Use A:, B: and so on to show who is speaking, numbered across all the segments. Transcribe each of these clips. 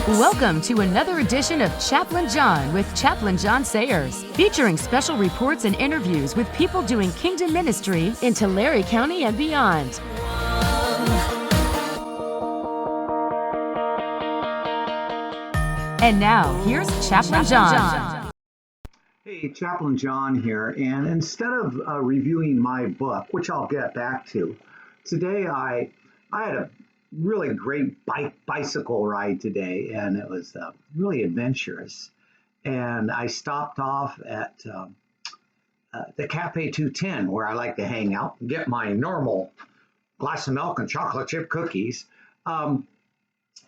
A: Welcome to another edition of Chaplain John with Chaplain John Sayers, featuring special reports and interviews with people doing kingdom ministry in Tulare County and beyond. And now, here's Chaplain John.
B: Hey, Chaplain John here, and instead of reviewing my book, which I'll get back to, today I had a really great bicycle ride today, and it was really adventurous. And I stopped off at the Cafe 210, where I like to hang out and get my normal glass of milk and chocolate chip cookies. And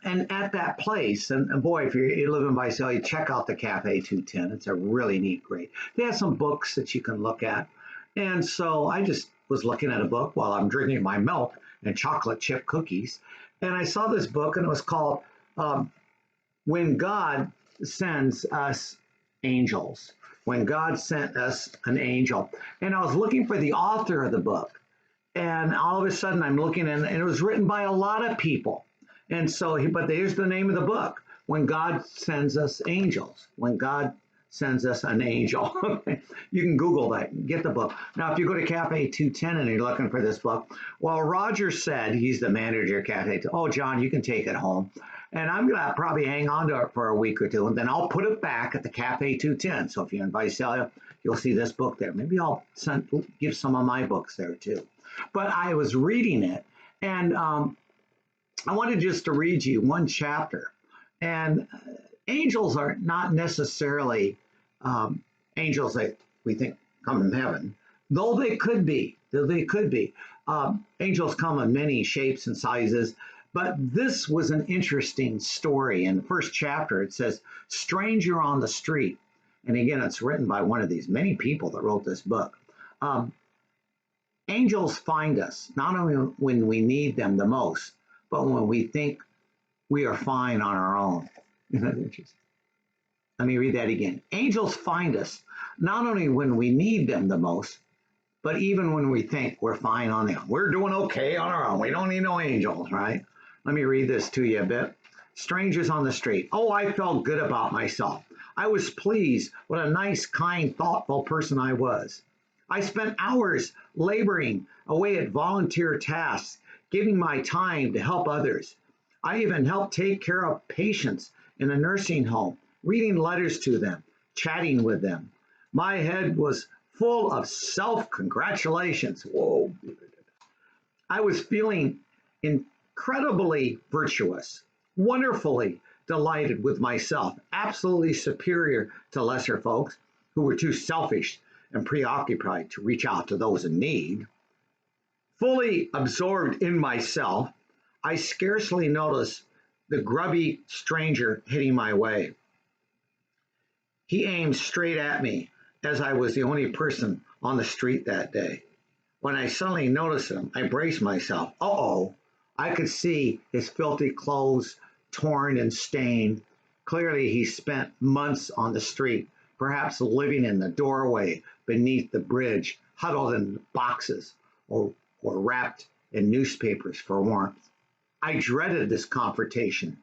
B: at that place, and boy, if you live in Visalia, check out the Cafe 210. It's a really neat, great. They have some books that you can look at. And so I just was looking at a book while I'm drinking my milk and chocolate chip cookies. And I saw this book, and it was called When God Sends Us Angels. When God Sent Us an Angel. And I was looking for the author of the book. And all of a sudden I'm looking, and it was written by a lot of people. And so, but there's the name of the book, When God Sends Us Angels. When God Sends Us an Angel. You can Google that and get the book. Now, if you go to Cafe 210 and you're looking for this book, well, Roger said, he's the manager of Cafe 210, oh, John, you can take it home. And I'm going to probably hang on to it for a week or two, and then I'll put it back at the Cafe 210. So if you're in Visalia, you'll see this book there. Maybe I'll give some of my books there, too. But I was reading it, and I wanted just to read you one chapter. And angels are not necessarily angels that we think come from heaven, though they could be. Angels come in many shapes and sizes, but this was an interesting story. In the first chapter, it says, Stranger on the Street. And again, it's written by one of these many people that wrote this book. Angels find us, not only when we need them the most, but when we think we are fine on our own. Isn't that interesting? Let me read that again. Angels find us not only when we need them the most, but even when we think we're fine on them. We're doing okay on our own. We don't need no angels, right? Let me read this to you a bit. Strangers on the street. Oh, I felt good about myself. I was pleased. What a nice, kind, thoughtful person I was. I spent hours laboring away at volunteer tasks, giving my time to help others. I even helped take care of patients in a nursing home, reading letters to them, chatting with them. My head was full of self-congratulations. Whoa. I was feeling incredibly virtuous, wonderfully delighted with myself, absolutely superior to lesser folks who were too selfish and preoccupied to reach out to those in need. Fully absorbed in myself, I scarcely noticed the grubby stranger hitting my way. He aimed straight at me, as I was the only person on the street that day. When I suddenly noticed him, I braced myself. Uh-oh. I could see his filthy clothes torn and stained. Clearly, he spent months on the street, perhaps living in the doorway beneath the bridge, huddled in boxes or wrapped in newspapers for warmth. I dreaded this confrontation.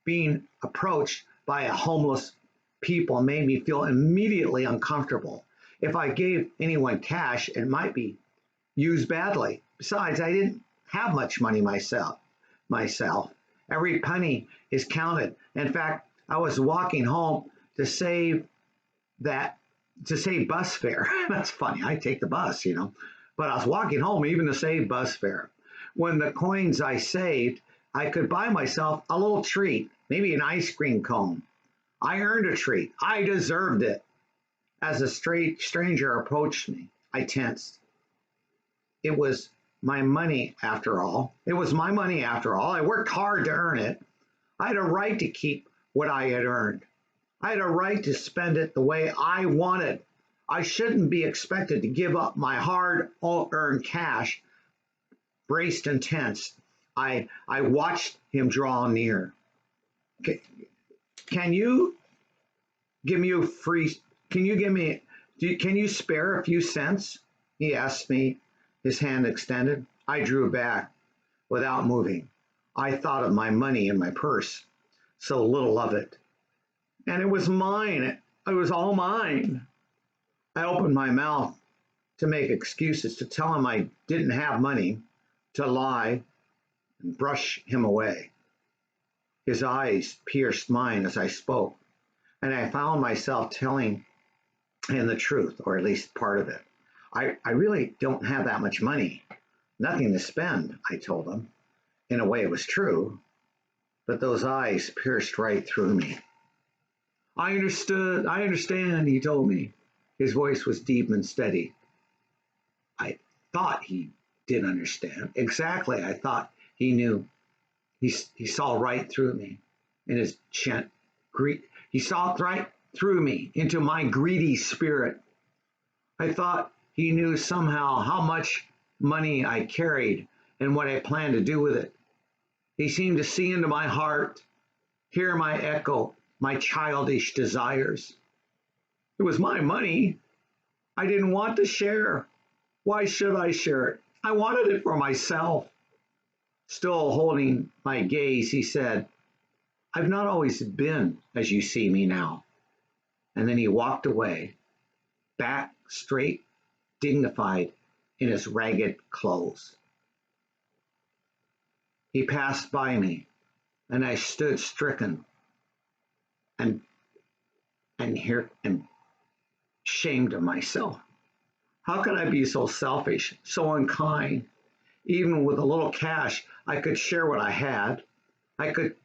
B: Being approached by a homeless people made me feel immediately uncomfortable. If I gave anyone cash, it might be used badly. Besides, I didn't have much money myself. Every penny is counted. In fact, I was walking home to save bus fare. That's funny. I take the bus, but I was walking home even to save bus fare. When the coins I saved, I could buy myself a little treat, maybe an ice cream cone. I earned a treat. I deserved it. As a stranger approached me, I tensed. It was my money after all. I worked hard to earn it. I had a right to keep what I had earned. I had a right to spend it the way I wanted. I shouldn't be expected to give up my hard-earned cash. Braced and tense, I watched him draw near. Can you give me a free? Can you spare a few cents? He asked me, his hand extended. I drew back without moving. I thought of my money in my purse, so little of it. And it was mine. It was all mine. I opened my mouth to make excuses, to tell him I didn't have money, to lie and brush him away. His eyes pierced mine as I spoke, and I found myself telling him the truth, or at least part of it. I really don't have that much money, nothing to spend, I told him. In a way, it was true, but those eyes pierced right through me. I understand, he told me. His voice was deep and steady. I thought he did understand. Exactly, I thought he knew. He saw right through me in his chin. He saw right through me into my greedy spirit. I thought he knew somehow how much money I carried and what I planned to do with it. He seemed to see into my heart, hear my echo, my childish desires. It was my money. I didn't want to share. Why should I share it? I wanted it for myself. Still holding my gaze, he said, I've not always been as you see me now. And then he walked away, back straight, dignified in his ragged clothes. He passed by me, and I stood stricken and and shamed of myself. How could I be so selfish, so unkind? Even with a little cash, I could share what I had. I could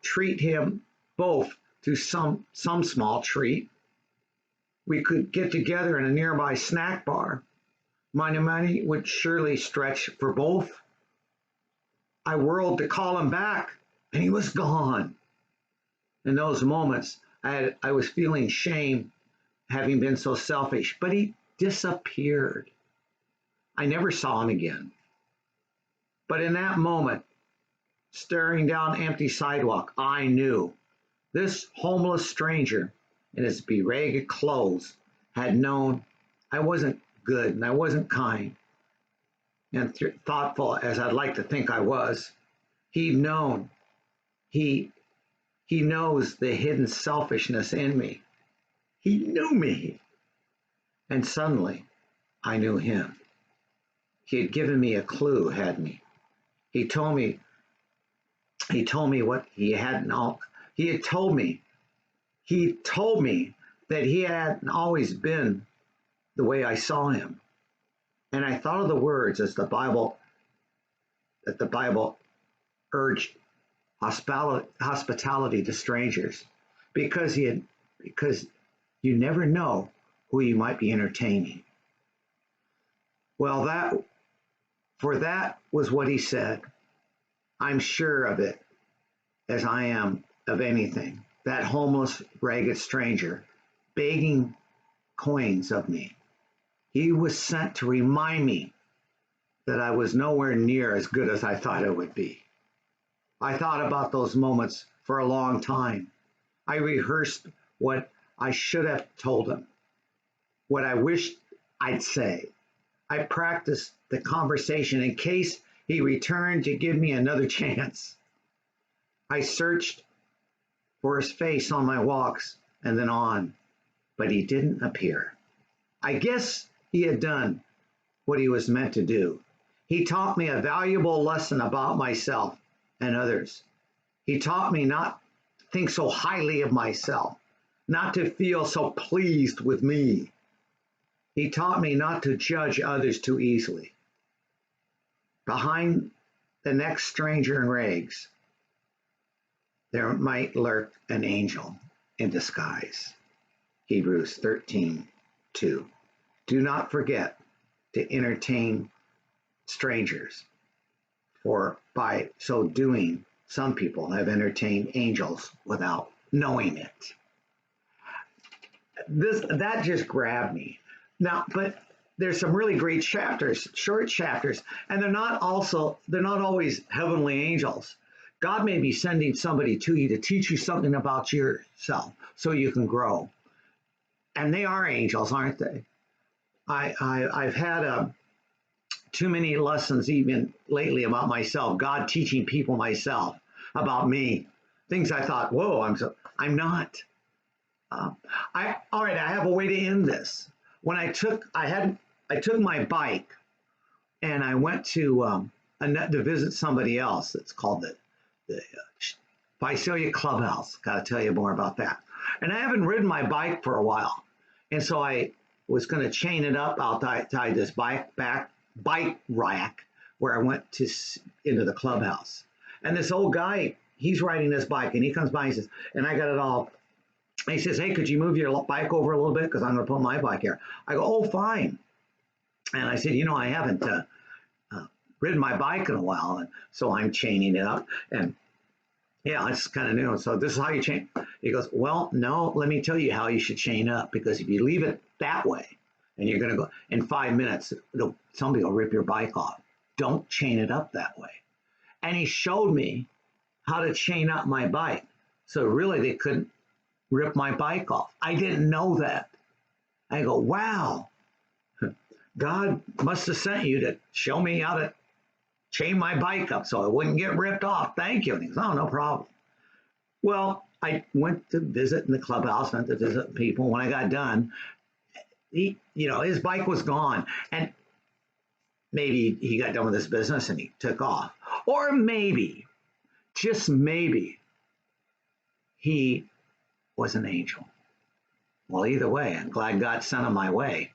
B: treat him both to some small treat. We could get together in a nearby snack bar. My money would surely stretch for both. I whirled to call him back, and he was gone. In those moments, I was feeling shame having been so selfish, but he disappeared. I never saw him again. But in that moment, staring down empty sidewalk, I knew this homeless stranger in his beragged clothes had known I wasn't good and I wasn't kind and thoughtful as I'd like to think I was. He'd known. He knows the hidden selfishness in me. He knew me. And suddenly, I knew him. He had given me a clue, hadn't he? He told me what he hadn't all he had told me. He told me that he hadn't always been the way I saw him. And I thought of the words as the Bible urged hospitality to strangers, because you never know who you might be entertaining. Well, that was what he said. I'm sure of it, as I am of anything. That homeless, ragged stranger begging coins of me. He was sent to remind me that I was nowhere near as good as I thought I would be. I thought about those moments for a long time. I rehearsed what I should have told him, what I wished I'd say. I practiced the conversation in case he returned to give me another chance. I searched for his face on my walks and then on, but he didn't appear. I guess he had done what he was meant to do. He taught me a valuable lesson about myself and others. He taught me not to think so highly of myself, not to feel so pleased with me. He taught me not to judge others too easily. Behind the next stranger in rags, there might lurk an angel in disguise. Hebrews 13:2. Do not forget to entertain strangers, for by so doing, some people have entertained angels without knowing it. That just grabbed me. Now, but there's some really great chapters, short chapters, and they're not always heavenly angels. God may be sending somebody to you to teach you something about yourself so you can grow. And they are angels, aren't they? I've had too many lessons even lately about myself, God teaching people myself about me, things I thought, whoa, I'm not. Uh, all right, I have a way to end this. When I took my bike and I went to visit somebody else. It's called the Visalia Clubhouse. Got to tell you more about that. And I haven't ridden my bike for a while, and so I was going to chain it up. I'll tie this bike rack where I went into the clubhouse. And this old guy, he's riding this bike, and he comes by and says, and I got it all. And he says, "Hey, could you move your bike over a little bit because I'm going to put my bike here?" I go, "Oh, fine." And I said, I haven't ridden my bike in a while, and so I'm chaining it up. And yeah, it's kind of new. So this is how you chain. He goes, "Well, no, let me tell you how you should chain up, because if you leave it that way and you're going to go in 5 minutes, somebody will rip your bike off. Don't chain it up that way." And he showed me how to chain up my bike. So really they couldn't rip my bike off. I didn't know that. I go, wow, God must have sent you to show me how to chain my bike up so it wouldn't get ripped off. Thank you. And he goes, "Oh, no problem." Well, I went to visit in the clubhouse, went to visit people. When I got done, his bike was gone. And maybe he got done with his business and he took off. Or maybe, just maybe, he was an angel. Well, either way, I'm glad God sent him my way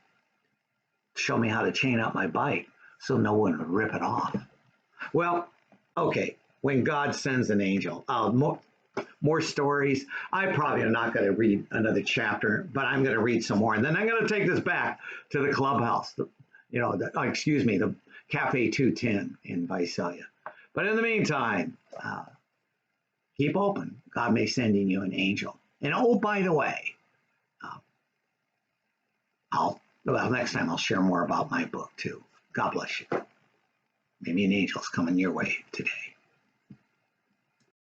B: to show me how to chain up my bike so no one would rip it off. Well, okay, when God sends an angel, more stories. I probably am not going to read another chapter, but I'm going to read some more. And then I'm going to take this back to the clubhouse, the Cafe 210 in Visalia. But in the meantime, keep open. God may send in you an angel. And oh, by the way, next time I'll share more about my book too. God bless you. Maybe an angel's coming your way today.